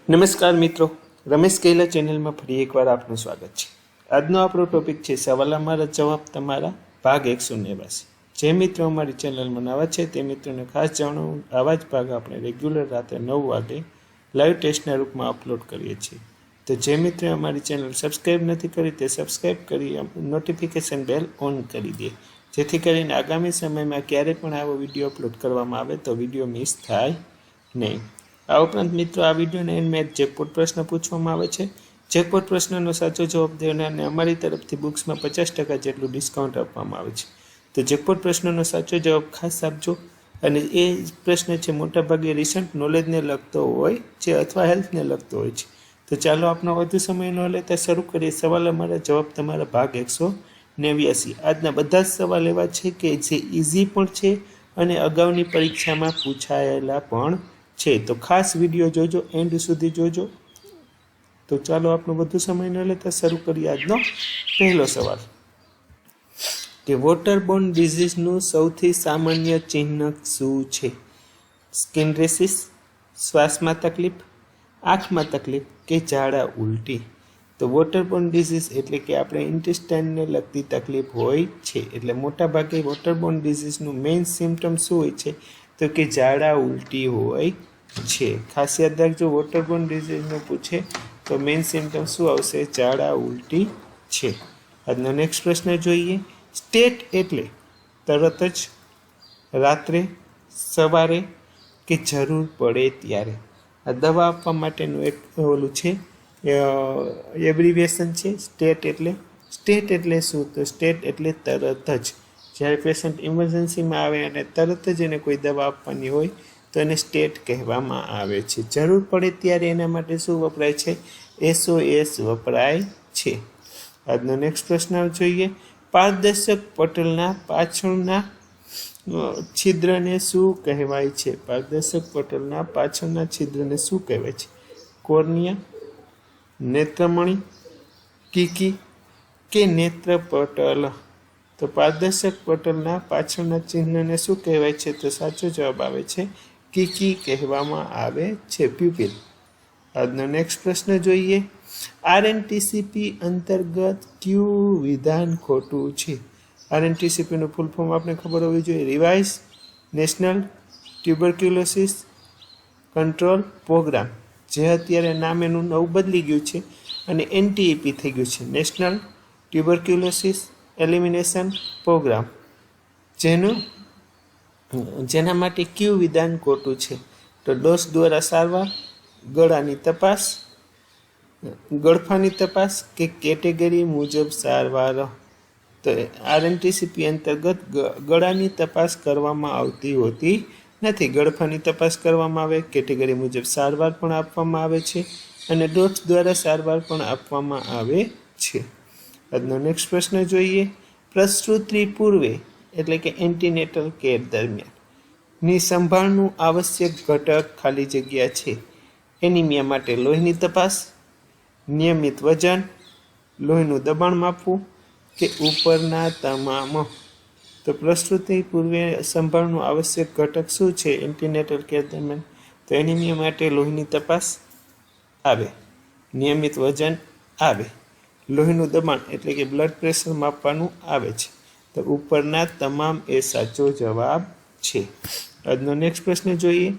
નમસ્કાર મિત્રો, રમેશ કૈલા ચેનલમાં ફરી એકવાર આપનું સ્વાગત છે। આજનો આપણો ટોપિક છે સવાલ અમારા જવાબ તમારા ભાગ 189। જે મિત્રો અમારી ચેનલમાં નવા છે તે મિત્રોને ખાસ જણાવું, આવા જ ભાગ આપણે રેગ્યુલર રાત્રે 9 વાગે લાઈવ ટેસ્ટના રૂપમાં અપલોડ કરીએ છીએ। તો જે મિત્રો અમારી ચેનલ સબસ્ક્રાઈબ નથી કરી તે સબસ્ક્રાઈબ કરી નોટિફિકેશન બેલ ઓન કરી દે, જેથી કરીને આગામી સમયમાં ક્યારે પણ આવો વિડીયો અપલોડ કરવામાં આવે તો વિડીયો મિસ થાય નહીં। આ ઉપરાંત મિત્રો આ વિડીયોના એન્ડમાં એક જેકપોટ પ્રશ્ન પૂછવામાં આવે છે। જેકપોટ પ્રશ્નનો સાચો જવાબ દેનારને અમારી તરફથી બુક્સમાં 50% જેટલું ડિસ્કાઉન્ટ આપવામાં આવે છે। તો જેકપોટ પ્રશ્નનો સાચો જવાબ ખાસ આપજો, અને એ પ્રશ્ન છે મોટાભાગે રિસન્ટ નોલેજને લગતો હોય છે અથવા હેલ્થને લગતો હોય છે। તો ચાલો આપનો વધુ સમય ન લેતા શરૂ કરીએ સવાલ અમારા જવાબ તમારા ભાગ 189। આજના બધા જ સવાલ એવા છે કે જે ઇઝી પણ છે અને અગાઉની પરીક્ષામાં પૂછાયેલા પણ છે। તો ખાસ વિડીયો જોજો, એન્ડ સુધી જોજો। તો ચાલો આપણો વધુ સમય ન લેતા શરૂ કરીએ આજનો પહેલો સવાલ કે વોટરબોર્ન ડિઝીઝનું સૌથી સામાન્ય ચિહ્ન શું છે? સ્કિન રેશિસ, શ્વાસમાં તકલીફ, આંખમાં તકલીફ કે ઝાડા ઉલટી? તો વોટરબોર્ન ડિઝીઝ એટલે કે આપણે ઇન્ટેસ્ટાઇનને લગતી તકલીફ હોય છે, એટલે મોટાભાગે વોટરબોર્ન ડિઝીઝનું મેઇન સિમ્ટમ શું હોય છે? તો કે ઝાડા ઉલટી હોય છે। ખાસ યાદ રાખજો, વોટરબોર્ન ડિઝીઝનું પૂછે તો મેઇન સિમ્ટમ શું આવશે? ઝાડા ઉલટી છે। આજનો નેક્સ્ટ પ્રશ્ન જોઈએ। સ્ટેટ એટલે તરત જ, રાત્રે, સવારે કે જરૂર પડે ત્યારે? આ દવા આપવા માટેનું એક ઓલું છે, એબ્રિવિએશન છે સ્ટેટ એટલે। સ્ટેટ એટલે શું? તો સ્ટેટ એટલે તરત જ, જ્યારે પેશન્ટ ઇમરજન્સીમાં આવે અને તરત જ એને કોઈ દવા આપવાની હોય તો એને સ્ટેટ કહેવામાં આવે છે। જરૂર પડે ત્યારે એના માટે શું વપરાય છે? SOS વપરાય છે। આજનો નેક્સ્ટ પ્રશ્ન જોઈએ। પારદર્શક પટલના પાછળના છિદ્રને શું કહેવાય છે? પારદર્શક પટલના પાછળના છિદ્રને શું કહેવાય છે? કોર્નિયા, નેત્રમણી, કીકી કે નેત્રપટલ? તો પારદર્શક પટલના પાછળના ચિહ્નને શું કહેવાય છે? તો સાચો જવાબ આવે છે કીકી કહેવામાં આવે છે, પ્યુપિલ। આજનો નેક્સ્ટ પ્રશ્ન જોઈએ। RNTCP અંતર્ગત કયું વિધાન ખોટું છે? RNTCPનું ફૂલ ફોર્મ આપણે ખબર હોવી જોઈએ। Revise national tuberculosis control programme, જે અત્યારે નામ એનું નવું બદલી ગયું છે અને NTEP થઈ ગયું છે, નેશનલ ટ્યુબરક્યુલોસિસ એલિમિનેશન પ્રોગ્રામ। જેના માટે કયું વિધાન ખોટું છે? તો ડોઝ દ્વારા સારવાર, ગળાની તપાસ, ગળફાની તપાસ કે કેટેગરી મુજબ સારવાર? તો RNTCP અંતર્ગત ગળાની તપાસ કરવામાં આવતી હોતી નથી, ગળફાની તપાસ કરવામાં આવે, કેટેગરી મુજબ સારવાર પણ આપવામાં આવે છે અને ડોઝ દ્વારા સારવાર પણ આપવામાં આવે છે। આજનો નેક્સ્ટ પ્રશ્ન જોઈએ। પ્રસૂતિ પૂર્વે એટલે કે એન્ટીનેટલ કેર દરમિયાન ની સંભાળનું આવશ્યક ઘટક ખાલી જગ્યા છે। એનિમિયા માટે લોહીની તપાસ, નિયમિત વજન, લોહીનું દબાણ માપવું કે ઉપરના તમામ? તો પ્રસૂતિ પૂર્વે સંભાળનું આવશ્યક ઘટક શું છે એન્ટીનેટલ કેર દરમિયાન? તો એનિમિયા માટે લોહીની તપાસ આવે, નિયમિત વજન આવે, લોહીનું દબાણ એટલે કે બ્લડ પ્રેશર માપવાનું આવે છે। તો ઉપરના તમામ એ સાચો જવાબ છે। આજનો નેક્સ્ટ પ્રશ્ન જોઈએ।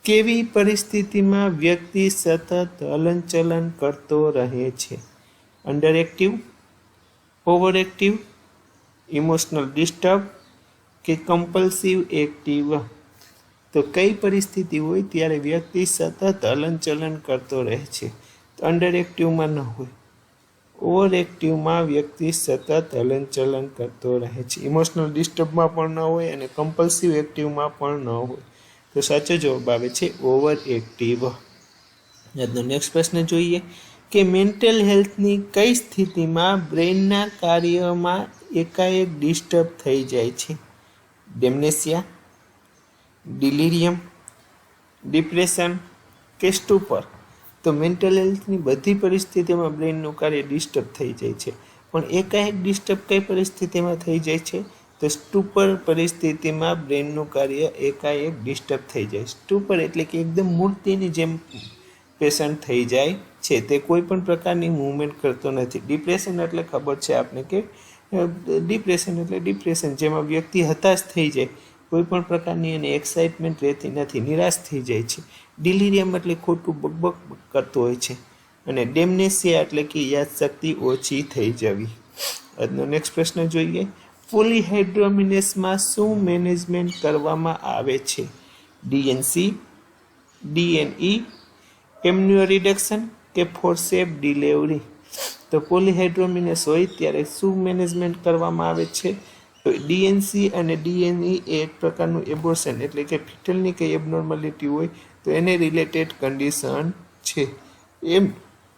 કેવી પરિસ્થિતિમાં વ્યક્તિ સતત હલનચલન કરતો રહે છે? Under active, over active, emotional disturb કે કમ્પલ્સિવ એક્ટિવ? તો કઈ પરિસ્થિતિ હોય ત્યારે વ્યક્તિ સતત હલનચલન કરતો રહે છે? તો અંડર એક્ટિવમાં ન હોય, ઓવર એક્ટિવમાં વ્યક્તિ સતત હલનચલન કરતો રહે છે, ઇમોશનલ ડિસ્ટર્બમાં પણ ન હોય અને કમ્પલ્સિવ એક્ટિવમાં પણ ન હોય। તો સાચો જવાબ આવે છે ઓવર એક્ટિવ। આજનો નેક્સ્ટ પ્રશ્ન જોઈએ કે મેન્ટલ હેલ્થની કઈ સ્થિતિમાં બ્રેઇનના કાર્યમાં એકાએક ડિસ્ટર્બ થઈ જાય છે? ડેમનેશિયા, ડિલિરિયમ, ડિપ્રેશન કે સ્ટુપર? તો મેન્ટલ હેલ્થની બધી પરિસ્થિતિમાં બ્રેઇનનું કાર્ય ડિસ્ટર્બ થઈ જાય છે, પણ એકાએક ડિસ્ટર્બ કઈ પરિસ્થિતિમાં થઈ જાય છે? તો સ્ટુપર પરિસ્થિતિમાં બ્રેઇનનું કાર્ય એકાએક ડિસ્ટર્બ થઈ જાય। સ્ટુપર એટલે કે એકદમ મૂર્તિની જેમ પેશન્ટ થઈ જાય છે, તે કોઈ પણ પ્રકારની મૂવમેન્ટ કરતો નથી. ડિપ્રેશન એટલે ખબર છે આપને કે ડિપ્રેશન એટલે ડિપ્રેશન, જેમાં વ્યક્તિ હતાશ થઈ જાય, કોઈ પણ પ્રકારની એને એક્સાઇટમેન્ટ રહેતી નથી, નિરાશ થઈ જાય છે. ડિલિરિયમ એટલે ખોટું બકબક કરતો હોય છે. અને ડેમનેશિયા એટલે કે યાદશક્તિ ઓછી થઈ જવી. આજનો નેક્સ્ટ પ્રશ્ન જોઈએ. પોલીહાઇડ્રોમિનેસમાં શું મેનેજમેન્ટ કરવામાં આવે છે? ડીએનસી, ડીએનઈ, એમ્નિયો રિડક્શન કે ફોર્સેપ ડિલિવરી? તો પોલીહાઇડ્રોમિનેસ હોય ત્યારે શું મેનેજમેન્ટ કરવામાં આવે છે? તો ડીએનસી અને ડીએનઈ એ એક પ્રકારનું એબોર્શન એટલે કે ફિટલની કંઈ એબનોર્માલિટી હોય તો એને રિલેટેડ કન્ડિશન છે.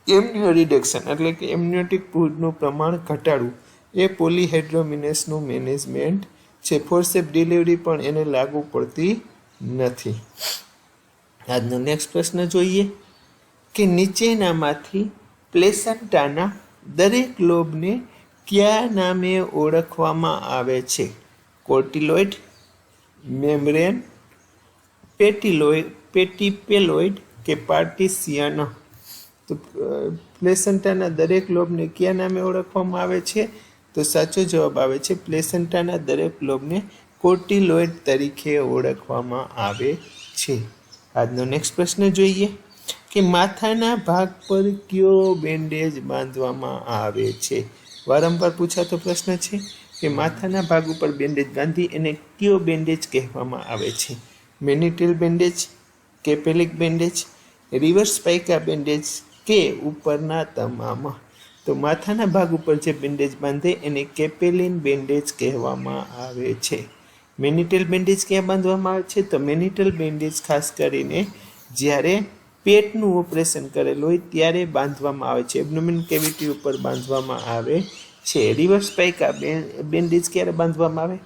એમ્નિયો રિડક્શન એટલે કે એમ્નિયોટિક ફ્લુઇડનું પ્રમાણ ઘટાડવું એ પોલીહાઇડ્રોમિનેસનું મેનેજમેન્ટ છે. ફોર્સેપ ડિલિવરી પણ એને લાગુ પડતી નથી. આજનો નેક્સ્ટ પ્રશ્ન જોઈએ કે નીચેનામાંથી પ્લેસેન્ટાના દરેક લોબને કયા નામે ઓળખવામાં આવે છે? કોર્ટિલોઇડ, મેમ્બ્રેન, પેટીપેલોઇડ કે પાર્ટિશિયન? તો પ્લેસેન્ટાના દરેક લોબને કયા નામે ઓળખવામાં આવે છે? તો સાચો જવાબ આવે છે પ્લેસેન્ટાના દરેક લોબને કોર્ટિલોઇડ તરીકે ઓળખવામાં આવે છે. આજનો નેક્સ્ટ પ્રશ્ન જોઈએ કે માથાના ભાગ પર કયો બેન્ડેજ બાંધવામાં આવે છે? વારંવાર પૂછાતો પ્રશ્ન છે કે માથાના ભાગ ઉપર બેન્ડેજ બાંધી એને કયો બેન્ડેજ કહેવામાં આવે છે? મેનિટેલ બેન્ડેજ, કેપેલિક બેન્ડેજ, રિવર્સ સ્પાઇકા બેન્ડેજ કે ઉપરના તમામ? તો માથાના ભાગ ઉપર જે બેન્ડેજ બાંધે એને કેપેલિન બેન્ડેજ કહેવામાં આવે છે. મેનિટેલ બેન્ડેજ ક્યાં બાંધવામાં આવે છે? તો મેનિટેલ બેન્ડેજ ખાસ કરીને જ્યારે પેટનું ઓપરેશન કરેલું હોય ત્યારે બાંધવામાં આવે છે, એબ્ડોમિન કેવિટી ઉપર બાંધવામાં આવે છે. રિવર્સ સ્પાઇકા બેન્ડેજ ક્યારે બાંધવામાં આવે?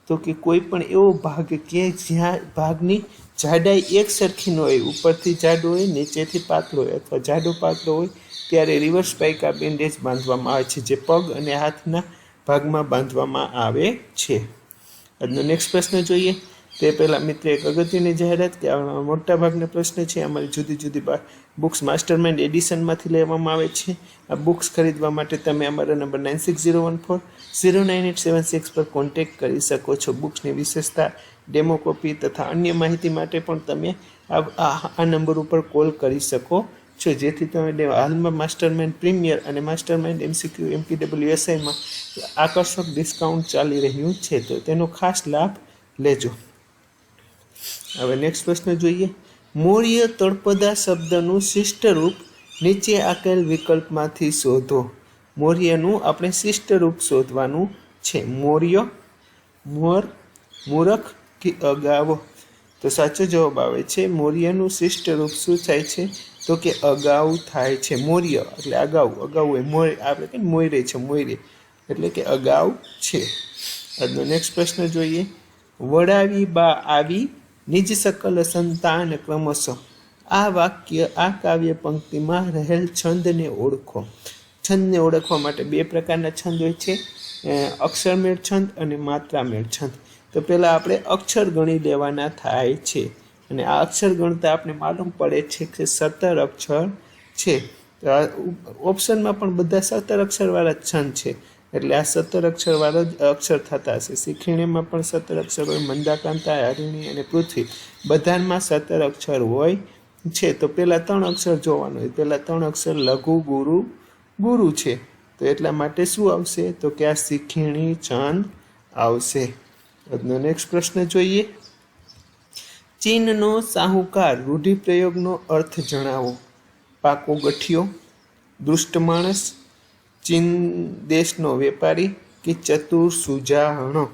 તો કે કોઈ પણ એવો ભાગ કે જ્યાં ભાગની જાડાઈ એક સરખી ન હોય, ઉપરથી જાડો હોય, નીચેથી પાતળો હોય અથવા જાડો પાતળો હોય ત્યારે રિવર્સ સ્પાઇકા બેન્ડેજ બાંધવામાં આવે છે, જે પગ અને હાથના ભાગમાં બાંધવામાં આવે છે. આજનો નેક્સ્ટ પ્રશ્ન જોઈએ. તે પહેલાં મિત્ર એક અગત્યની જાહેરાત કે મોટા ભાગના પ્રશ્ન છે અમારી જુદી જુદી બુક્સ માસ્ટરમાઇન્ડ એડિશનમાંથી લેવામાં આવે છે. આ બુક્સ ખરીદવા માટે તમે અમારા નંબર 9601409876 પર કોન્ટેક્ટ કરી શકો છો. બુક્સની વિશેષતા, ડેમો કોપી તથા અન્ય માહિતી માટે પણ તમે આ નંબર ઉપર કોલ કરી શકો છો, જેથી તમે હાલમાં માસ્ટરમાઇન્ડ પ્રીમિયર અને માસ્ટરમાઇન્ડ MCQ MPWSIમાં આકર્ષક ડિસ્કાઉન્ટ ચાલી રહ્યું છે, તો તેનો ખાસ લાભ લેજો. હવે નેક્સ્ટ પ્રશ્ન જોઈએ. મૌર્ય તળપદા શબ્દનું શિષ્ટ રૂપ નીચે આપેલ વિકલ્પમાંથી શોધો. મૌર્યનું આપણે શિષ્ટ રૂપ શોધવાનું છે. મૌર્ય, મોર, મૂરખ કે અગાઉ? તો સાચો જવાબ આવે છે મૌર્યનું શિષ્ટ રૂપ શું થાય છે? તો કે અગાઉ થાય છે. મૌર્ય એટલે અગાઉ હોય, આપણે કઈ મોયરે છે, મોયરે એટલે કે અગાઉ છે. આજનો નેક્સ્ટ પ્રશ્ન જોઈએ. વડાવી બા આવી નિજ સકલ સંતાન ક્રમશઃ. આ વાક્ય, આ કાવ્ય પંક્તિમાં રહેલ છંદને ઓળખો. છંદને ઓળખવા માટે બે પ્રકારના છંદ હોય છે, અક્ષરમેળ છંદ અને માત્રામેળ છંદ. તો પહેલાં આપણે અક્ષર ગણી લેવાના થાય છે, અને આ અક્ષર ગણતા આપણે માલુમ પડે છે કે 17 અક્ષર છે. તો આ ઓપ્શનમાં પણ બધા 17 અક્ષરવાળા જ છંદ છે, એટલે આ 17 અક્ષરવાળા જ અક્ષર થતા હશે. શિખીણીમાં પણ 17 અક્ષર હોય, મંદાકાંતા, હરિણી અને પૃથ્વી બધામાં 17 અક્ષર હોય છે. તો પહેલાં 3 અક્ષર જોવાનું હોય. પહેલાં 3 અક્ષર લઘુ, ગુરુ, ગુરુ છે, તો એટલા માટે શું આવશે? તો કે આ શિખીણી છંદ આવશે. આજનો નેક્સ્ટ પ્રશ્ન જોઈએ. ચીનનો સાહુકાર રૂઢિપ્રયોગનો અર્થ જણાવો. પાકો ગઠિયો, દુષ્ટ માણસ, ચીન દેશનો વેપારી કે ચતુર સુજાણ?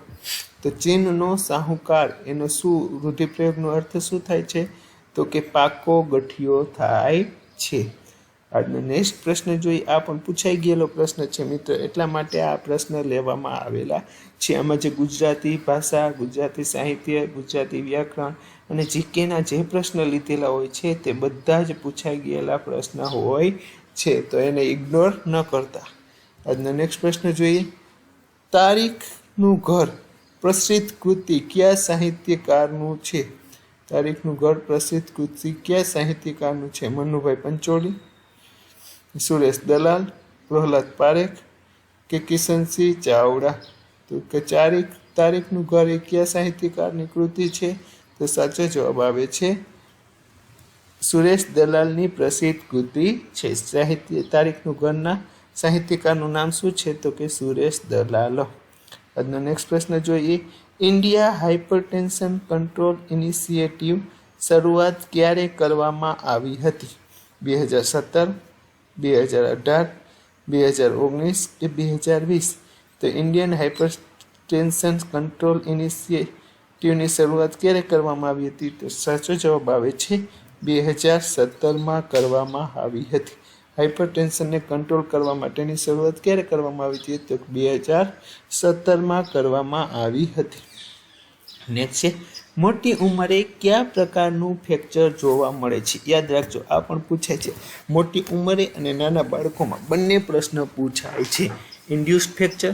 તો ચીનનો સાહુકાર એનો શું રૂઢિપ્રયોગનો અર્થ શું થાય છે? તો કે પાકો ગઠિયો થાય છે. આજનો નેક્સ્ટ પ્રશ્ન જોઈએ. આ પણ પૂછાઈ ગયેલો પ્રશ્ન છે મિત્ર, એટલા માટે આ પ્રશ્ન લેવામાં આવેલા છે. આમાં જે ગુજરાતી ભાષા, ગુજરાતી સાહિત્ય, ગુજરાતી વ્યાકરણ અને જીકેના જે પ્રશ્ન લીધેલા હોય છે તે બધા જ પૂછાઈ ગયેલા પ્રશ્ન હોય છે, તો એને ઇગ્નોર ન કરતા. આજનો નેક્સ્ટ પ્રશ્ન જોઈએ. તારીખનું ઘર પ્રસિદ્ધ કૃતિ કયા સાહિત્યકારનું છે? તારીખનું ગઢ પ્રસિદ્ધ કૃતિ કયા સાહિત્યકારનું છે? મનુભાઈ પંચોળી, સુરેશ દલાલ, પ્રહલાદ પારેખ કે કિશનસિંહ ચાવડા? તો કે તારીખનું ઘર એ કયા સાહિત્યકારની કૃતિ છે? તો સાચો જવાબ આવે છે સુરેશ દલાલની પ્રસિદ્ધ કૃતિ છે. તારીખનું ઘરના સાહિત્યકારનું નામ શું છે? તો કે સુરેશ દલાલ. આજનો નેક્સ્ટ પ્રશ્ન જોઈએ. ઇન્ડિયા હાઇપરટેન્શન કંટ્રોલ ઇનિશિયેટિવ શરૂઆત ક્યારે કરવામાં આવી હતી? 2017, 2018, 2019 કે 2020? તો ઇન્ડિયન હાઇપરટેન્શન કંટ્રોલ ઇનિશિયેટિવની શરૂઆત ક્યારે કરવામાં આવી હતી? તો સાચો જવાબ આવે છે 2017માં કરવામાં આવી હતી. હાઇપરટેન્શનને કંટ્રોલ કરવા માટેની શરૂઆત ક્યારે કરવામાં આવી હતી? તો 2017માં કરવામાં આવી હતી. નેક્સ્ટ છે, મોટી ઉંમરે કયા પ્રકારનું ફ્રેક્ચર જોવા મળે છે? યાદ રાખજો, આ પણ પૂછાય છે. મોટી ઉંમરે અને નાના બાળકોમાં બંને પ્રશ્ન પૂછાય છે. Induced fracture,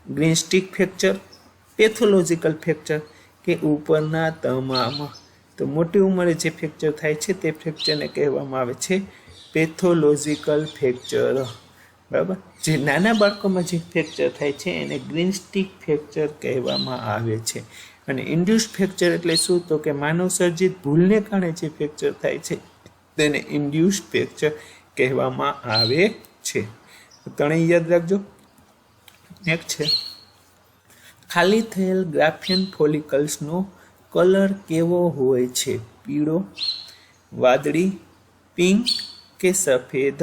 green stick fracture, pathological fracture કે ઉપરના તમામ? તો મોટી ઉંમરે જે ફ્રેક્ચર થાય છે તે ફ્રેક્ચરને કહેવામાં આવે છે પેથોલોજીકલ ફ્રેક્ચર. બરાબર. જે નાના બાળકોમાં જે ફ્રેક્ચર થાય છે એને ગ્રીન સ્ટિક ફ્રેક્ચર કહેવામાં આવે છે. અને ઇન્ડ્યુસ્ડ ફ્રેક્ચર એટલે શું? તો કે માનવ સર્જિત ભૂલને કારણે જે ફ્રેક્ચર થાય છે તેને ઇન્ડ્યુસ્ડ ફ્રેક્ચર કહેવામાં આવે છે. ત્રણેય યાદ રાખજો. નેક્સ્ટ છે, ખાલી થયેલ ગ્રાફિયન ફોલિકલ્સનો કલર કેવો હોય છે? પીળો, વાદળી, પિંક કે સફેદ?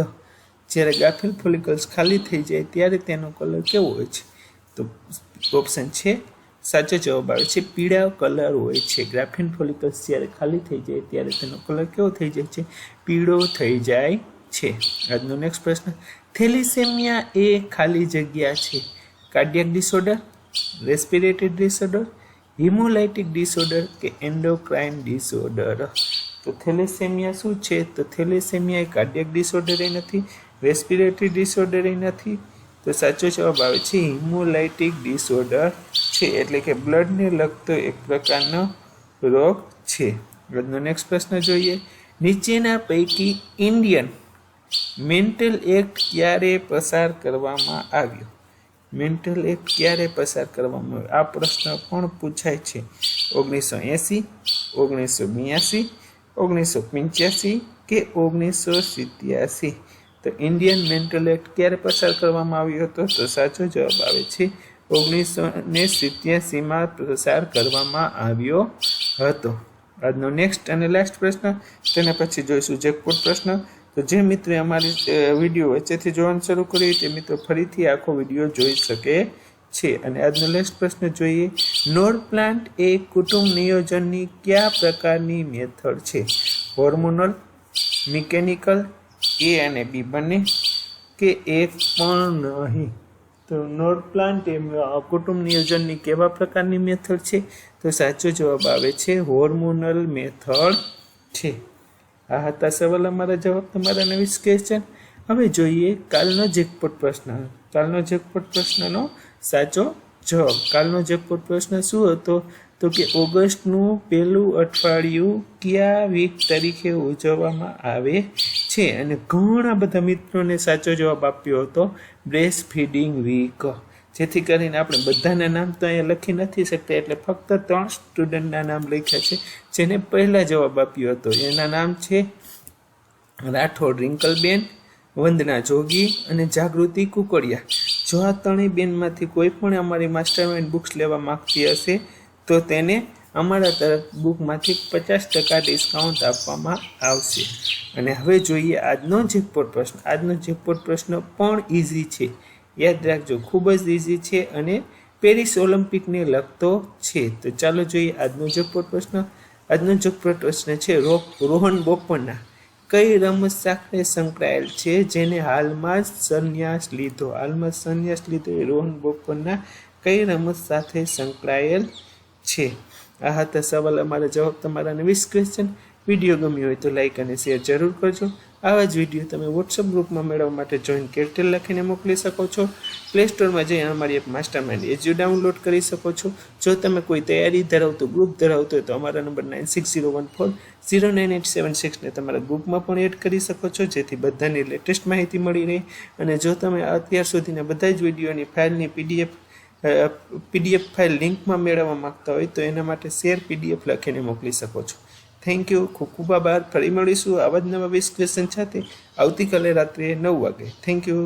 જ્યારે ગ્રાફિયન ફોલિકલ્સ ખાલી થઈ જાય ત્યારે તેનો કલર કેવો હોય છે? તો ઓપ્શન છે સાચો જવાબ આવે છે પીળા કલર હોય છે. ગ્રાફિયન ફોલિકલ્સ જ્યારે ખાલી થઈ જાય ત્યારે તેનો કલર કેવો થઈ જાય છે? પીળો થઈ જાય છે. આજનો નેક્સ્ટ પ્રશ્ન, થેલિસેમિયા એ ખાલી જગ્યા છે cardiac disorder, respiratory disorder, haemolytic disorder કે એન્ડોક્રાઇન ડિસઓર્ડર? તો થેલેસેમિયા શું છે? તો થેલેસેમિયા એ કાર્ડિયક ડિસઓર્ડર નથી, રેસ્પિરેટરી ડિસઓર્ડર નથી. તો સાચો જવાબ આવે છે હિમોલાઇટિક ડિસઓર્ડર છે, એટલે કે બ્લડને લગતો એક પ્રકારનો રોગ છે. આજનો નેક્સ્ટ પ્રશ્ન જોઈએ. નીચેના પૈકી ઇન્ડિયન મેન્ટલ એક્ટ ક્યારે પસાર કરવામાં આવ્યો? મેન્ટલ એક્ટ ક્યારે પસાર કરવામાં આવ્યો? આ પ્રશ્ન પણ પૂછાય છે. 1980, 1982, 1985 કે 1987? તો ઇન્ડિયન મેન્ટલ એક્ટ ક્યારે પસાર કરવામાં આવ્યો હતો? તો સાચો જવાબ આવે છે 1987માં પસાર કરવામાં આવ્યો હતો. આજનો નેક્સ્ટ અને લાસ્ટ પ્રશ્ન, તેના પછી જોઈશું જેકપોટ પ્રશ્ન. તો જે મિત્રોએ અમારી વિડીયો વચ્ચેથી જોવાનું શરૂ કર્યું તે મિત્રો ફરીથી આખો વિડીયો જોઈ શકે છે. અને આજનો લાસ્ટ પ્રશ્ન જોઈએ. નોડ પ્લાન્ટ એ કુટુંબ નિયોજનની કયા પ્રકારની મેથડ છે? હોર્મોનલ, મિકેનિકલ, એ અને બી બંને કે એક પણ નહીં? તો નોડ પ્લાન્ટ એ કુટુંબ નિયોજનની કેવા પ્રકારની મેથડ છે? તો સાચો જવાબ આવે છે હોર્મોનલ મેથડ છે. આ હતા સવાલ, અમારા જવાબ, તમારા 20 ક્વેશ્ચન. હવે જોઈએ કાલનો જેકપોટ પ્રશ્ન. કાલનો જેકપોટ પ્રશ્નનો સાચો જવાબ. કાલનો જેકપોટ પ્રશ્ન શું હતો? તો કે ઓગસ્ટનું પહેલું અઠવાડિયું કયા વીક તરીકે ઉજવવામાં આવે છે? અને ઘણા બધા મિત્રોને સાચો જવાબ આપ્યો હતો બ્રેસ્ટ ફીડિંગ વીક. જેથી કરીને આપણે બધાના નામ તો અહીંયા લખી નથી શકતા, એટલે ફક્ત 3 સ્ટુડન્ટના નામ લખ્યા છે જેને પહેલા જવાબ આપ્યો હતો. એના નામ છે રાઠોડ રિંકલબેન, વંદના જોગી અને જાગૃતિ કુકડિયા. જો આ ત્રણેય બેનમાંથી કોઈ પણ અમારી માસ્ટર માઇન્ડ બુક્સ લેવા માંગતી હશે તો તેને અમારા તરફ બુકમાંથી 50% ડિસ્કાઉન્ટ આપવામાં આવશે. અને હવે જોઈએ આજનો જેકપોટ પ્રશ્ન. આજનો જેકપોટ પ્રશ્ન પણ ઇઝી છે, યાદ રાખજો, ખૂબ જ ઇઝી છે અને પેરિસ ઓલિમ્પિકને લગતો છે. તો ચાલો જોઈએ આજનો જેકપોટ પ્રશ્ન. આજનો જેકપોટ પ્રશ્ન છે રોહન બોપન્ના કઈ રમત સાથે સંકળાયેલ છે જેને હાલમાં જ સંન્યાસ લીધો? હાલમાં સંન્યાસ લીધો એ રોહન બોપન્ના કઈ રમત સાથે સંકળાયેલ છે? આ હતા સવાલ, અમારા જવાબ, તમારા 20 ક્વેશ્ચન. વિડીયો ગમ્યો હોય તો લાઈક અને શેર જરૂર કરજો. આવા જ વિડીયો તમે વોટ્સઅપ ગ્રુપમાં મેળવવા માટે જોઈન કેરટેલ લખીને મોકલી શકો છો. પ્લે સ્ટોરમાં જઈ અમારી એપ માસ્ટરમાઇન્ડ એજ્યુ ડાઉનલોડ કરી શકો છો. જો તમે કોઈ તૈયારી ધરાવતું ગ્રુપ ધરાવતો હોય તો અમારા નંબર 9601409876 ને તમારા ગ્રુપમાં પણ એડ કરી શકો છો, જેથી બધાની લેટેસ્ટ માહિતી મળી રહે. અને જો તમે અત્યાર સુધીના બધા જ વિડીયોની ફાઇલની પીડીએફ ફાઇલ લિંકમાં મેળવવા માંગતા હોય તો એના માટે શેર પીડીએફ લખીને મોકલી શકો છો. થેન્ક યુ, ખૂબ ખૂબ આભાર. ફરી મળીશું આવા જ નવા 20 ક્વેશ્ચન સાથે આવતીકાલે રાત્રે 9 વાગે. Thank you.